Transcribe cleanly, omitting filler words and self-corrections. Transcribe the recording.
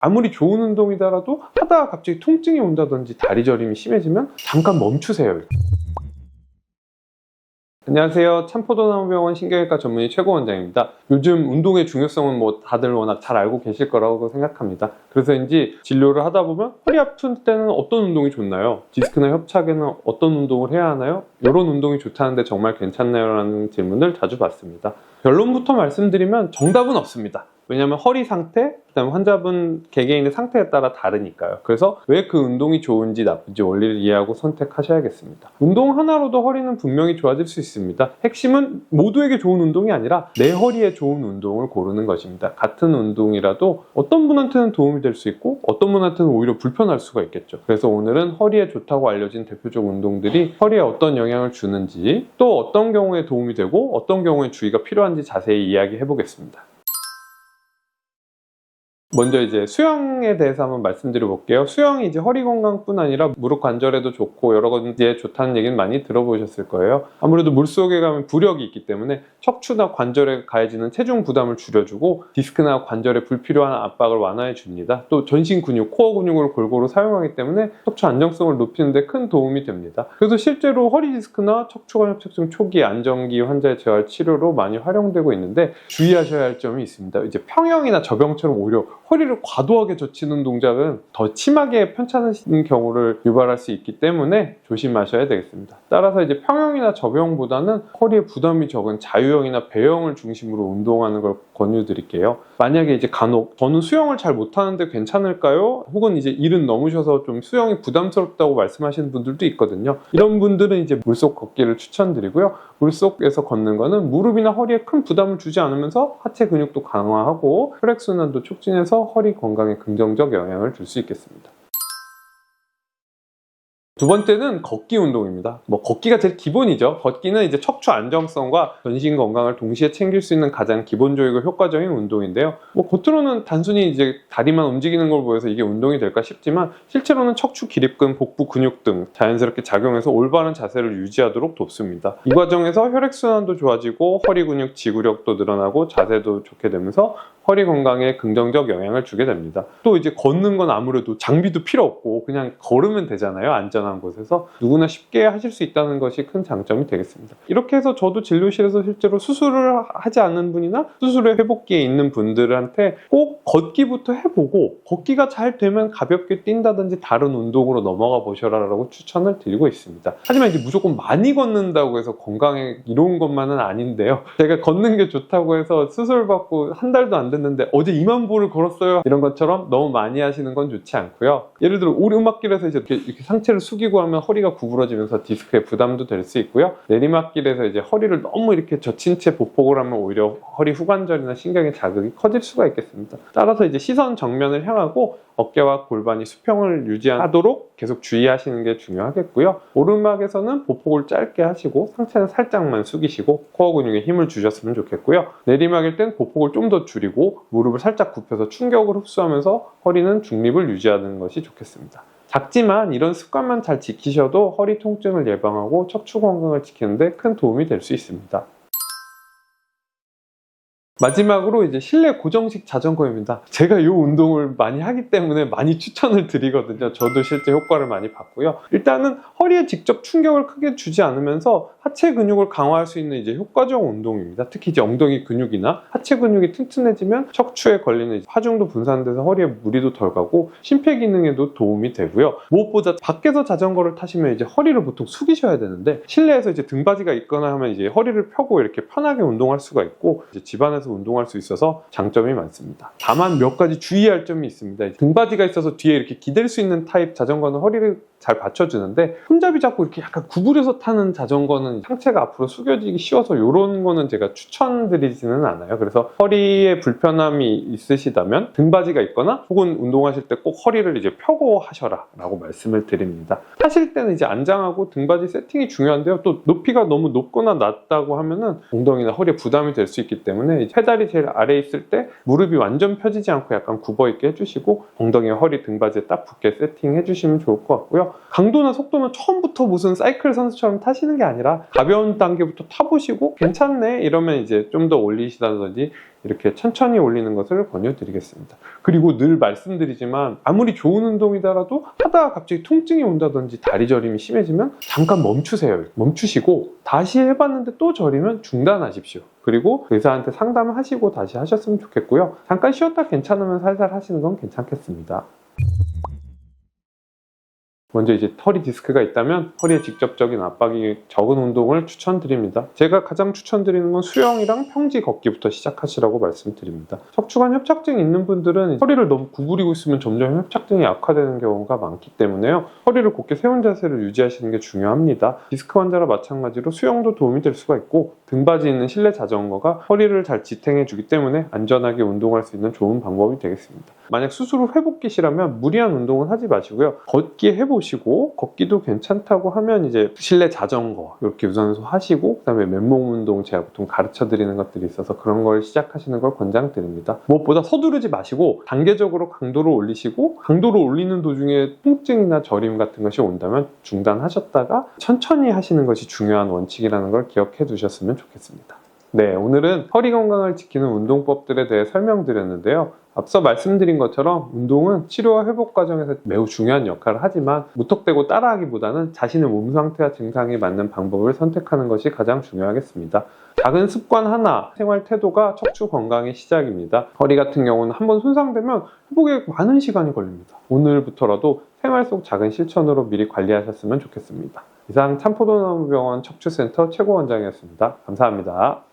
아무리 좋은 운동이더라도 하다가 갑자기 통증이 온다든지 다리 저림이 심해지면 잠깐 멈추세요. 안녕하세요. 참포도나무병원 신경외과 전문의 최고원장입니다. 요즘 운동의 중요성은 다들 워낙 잘 알고 계실 거라고 생각합니다. 그래서인지 진료를 하다 보면 허리 아픈 때는 어떤 운동이 좋나요? 디스크나 협착에는 어떤 운동을 해야 하나요? 이런 운동이 좋다는데 정말 괜찮나요? 라는 질문을 자주 받습니다. 결론부터 말씀드리면 정답은 없습니다. 왜냐하면 허리 상태, 그다음에 환자분 개개인의 상태에 따라 다르니까요. 그래서 왜 그 운동이 좋은지 나쁜지 원리를 이해하고 선택하셔야겠습니다. 운동 하나로도 허리는 분명히 좋아질 수 있습니다. 핵심은 모두에게 좋은 운동이 아니라 내 허리에 좋은 운동을 고르는 것입니다. 같은 운동이라도 어떤 분한테는 도움이 될 수 있고 어떤 분한테는 오히려 불편할 수가 있겠죠. 그래서 오늘은 허리에 좋다고 알려진 대표적 운동들이 허리에 어떤 영향을 주는지, 또 어떤 경우에 도움이 되고 어떤 경우에 주의가 필요한지 자세히 이야기해 보겠습니다. 먼저 이제 수영에 대해서 한번 말씀드려 볼게요. 수영이 이제 허리 건강뿐 아니라 무릎 관절에도 좋고 여러 가지에 좋다는 얘기는 많이 들어보셨을 거예요. 아무래도 물속에 가면 부력이 있기 때문에 척추나 관절에 가해지는 체중 부담을 줄여주고 디스크나 관절에 불필요한 압박을 완화해 줍니다. 또 전신 근육, 코어 근육을 골고루 사용하기 때문에 척추 안정성을 높이는 데 큰 도움이 됩니다. 그래서 실제로 허리 디스크나 척추관 협착증 초기 안정기 환자의 재활 치료로 많이 활용되고 있는데 주의하셔야 할 점이 있습니다. 이제 평형이나 저병처럼 오히려 허리를 과도하게 젖히는 동작은 더 심하게 편찮으신 경우를 유발할 수 있기 때문에 조심하셔야 되겠습니다. 따라서 이제 평형이나 저병보다는 허리에 부담이 적은 자유형이나 배영을 중심으로 운동하는 걸 권유드릴게요. 만약에 이제 간혹 저는 수영을 잘 못하는데 괜찮을까요? 혹은 이제 일은 넘으셔서 좀 수영이 부담스럽다고 말씀하시는 분들도 있거든요. 이런 분들은 이제 물속 걷기를 추천드리고요. 물속에서 걷는 거는 무릎이나 허리에 큰 부담을 주지 않으면서 하체 근육도 강화하고 혈액순환도 촉진해서 허리 건강에 긍정적 영향을 줄 수 있겠습니다. 두 번째는 걷기 운동입니다. 걷기가 제일 기본이죠. 걷기는 이제 척추 안정성과 전신 건강을 동시에 챙길 수 있는 가장 기본적이고 효과적인 운동인데요. 겉으로는 단순히 이제 다리만 움직이는 걸 보여서 이게 운동이 될까 싶지만 실제로는 척추 기립근, 복부 근육 등 자연스럽게 작용해서 올바른 자세를 유지하도록 돕습니다. 이 과정에서 혈액순환도 좋아지고 허리 근육 지구력도 늘어나고 자세도 좋게 되면서 허리 건강에 긍정적 영향을 주게 됩니다. 또 이제 걷는 건 아무래도 장비도 필요 없고 그냥 걸으면 되잖아요. 안전한 곳에서 누구나 쉽게 하실 수 있다는 것이 큰 장점이 되겠습니다. 이렇게 해서 저도 진료실에서 실제로 수술을 하지 않은 분이나 수술의 회복기에 있는 분들한테 꼭 걷기부터 해보고 걷기가 잘 되면 가볍게 뛴다든지 다른 운동으로 넘어가 보셔라 라고 추천을 드리고 있습니다. 하지만 이제 무조건 많이 걷는다고 해서 건강에 이로운 것만은 아닌데요. 제가 걷는 게 좋다고 해서 수술 받고 한 달도 안 됐는데 어제 2만 보를 걸었어요 이런 것처럼 너무 많이 하시는 건 좋지 않고요. 예를 들어 오르막길에서 이렇게 상체를 숙이고 하면 허리가 구부러지면서 디스크에 부담도 될 수 있고요. 내리막길에서 이제 허리를 너무 이렇게 젖힌 채 보폭을 하면 오히려 허리 후관절이나 신경의 자극이 커질 수가 있겠습니다. 따라서 이제 시선 정면을 향하고 어깨와 골반이 수평을 유지하도록 계속 주의하시는 게 중요하겠고요. 오르막에서는 보폭을 짧게 하시고 상체는 살짝만 숙이시고 코어 근육에 힘을 주셨으면 좋겠고요. 내리막일 땐 보폭을 좀 더 줄이고 무릎을 살짝 굽혀서 충격을 흡수하면서 허리는 중립을 유지하는 것이 좋겠습니다. 작지만 이런 습관만 잘 지키셔도 허리 통증을 예방하고 척추 건강을 지키는 데 큰 도움이 될 수 있습니다. 마지막으로 이제 실내 고정식 자전거입니다. 제가 이 운동을 많이 하기 때문에 많이 추천을 드리거든요. 저도 실제 효과를 많이 봤고요. 일단은 허리에 직접 충격을 크게 주지 않으면서 하체 근육을 강화할 수 있는 이제 효과적 운동입니다. 특히 이제 엉덩이 근육이나 하체 근육이 튼튼해지면 척추에 걸리는 하중도 분산돼서 허리에 무리도 덜 가고 심폐기능에도 도움이 되고요. 무엇보다 밖에서 자전거를 타시면 이제 허리를 보통 숙이셔야 되는데 실내에서 이제 등받이가 있거나 하면 이제 허리를 펴고 이렇게 편하게 운동할 수가 있고 이제 집안에서 운동할 수 있어서 장점이 많습니다. 다만 몇 가지 주의할 점이 있습니다. 등받이가 있어서 뒤에 이렇게 기댈 수 있는 타입 자전거는 허리를 잘 받쳐주는데 손잡이 잡고 이렇게 약간 구부려서 타는 자전거는 상체가 앞으로 숙여지기 쉬워서 이런 거는 제가 추천드리지는 않아요. 그래서 허리에 불편함이 있으시다면 등받이가 있거나 혹은 운동하실 때 꼭 허리를 이제 펴고 하셔라 라고 말씀을 드립니다. 하실 때는 이제 안장하고 등받이 세팅이 중요한데요. 또 높이가 너무 높거나 낮다고 하면은 엉덩이나 허리에 부담이 될 수 있기 때문에 페달이 제일 아래에 있을 때 무릎이 완전 펴지지 않고 약간 굽어 있게 해주시고 엉덩이와 허리 등받이에 딱 붙게 세팅해 주시면 좋을 것 같고요. 되는데요. 강도나 속도는 처음부터 무슨 사이클 선수처럼 타시는 게 아니라 가벼운 단계부터 타보시고 괜찮네 이러면 이제 좀 더 올리시다든지 이렇게 천천히 올리는 것을 권유드리겠습니다. 그리고 늘 말씀드리지만 아무리 좋은 운동이더라도 하다가 갑자기 통증이 온다든지 다리 저림이 심해지면 잠깐 멈추세요. 멈추시고 다시 해봤는데 또 저리면 중단하십시오. 그리고 의사한테 상담을 하시고 다시 하셨으면 좋겠고요. 잠깐 쉬었다 괜찮으면 살살 하시는 건 괜찮겠습니다. 먼저 이제 허리 디스크가 있다면 허리에 직접적인 압박이 적은 운동을 추천드립니다. 제가 가장 추천드리는 건 수영이랑 평지 걷기부터 시작하시라고 말씀드립니다. 척추관 협착증이 있는 분들은 허리를 너무 구부리고 있으면 점점 협착증이 악화되는 경우가 많기 때문에요. 허리를 곧게 세운 자세를 유지하시는 게 중요합니다. 디스크 환자라 마찬가지로 수영도 도움이 될 수가 있고 등받이 있는 실내 자전거가 허리를 잘 지탱해 주기 때문에 안전하게 운동할 수 있는 좋은 방법이 되겠습니다. 만약 수술 후 회복기시라면 무리한 운동은 하지 마시고요. 걷기 해보시고 걷기도 괜찮다고 하면 이제 실내 자전거 이렇게 유산소 하시고 그다음에 맨몸 운동 제가 보통 가르쳐 드리는 것들이 있어서 그런 걸 시작하시는 걸 권장드립니다. 무엇보다 서두르지 마시고 단계적으로 강도를 올리시고 강도를 올리는 도중에 통증이나 저림 같은 것이 온다면 중단하셨다가 천천히 하시는 것이 중요한 원칙이라는 걸 기억해 두셨으면 좋겠습니다. 네, 오늘은 허리 건강을 지키는 운동법들에 대해 설명드렸는데요. 앞서 말씀드린 것처럼 운동은 치료와 회복 과정에서 매우 중요한 역할을 하지만 무턱대고 따라하기보다는 자신의 몸 상태와 증상에 맞는 방법을 선택하는 것이 가장 중요하겠습니다. 작은 습관 하나, 생활 태도가 척추 건강의 시작입니다. 허리 같은 경우는 한번 손상되면 회복에 많은 시간이 걸립니다. 오늘부터라도 생활 속 작은 실천으로 미리 관리하셨으면 좋겠습니다. 이상 참포도나무병원 척추센터 최고원장이었습니다. 감사합니다.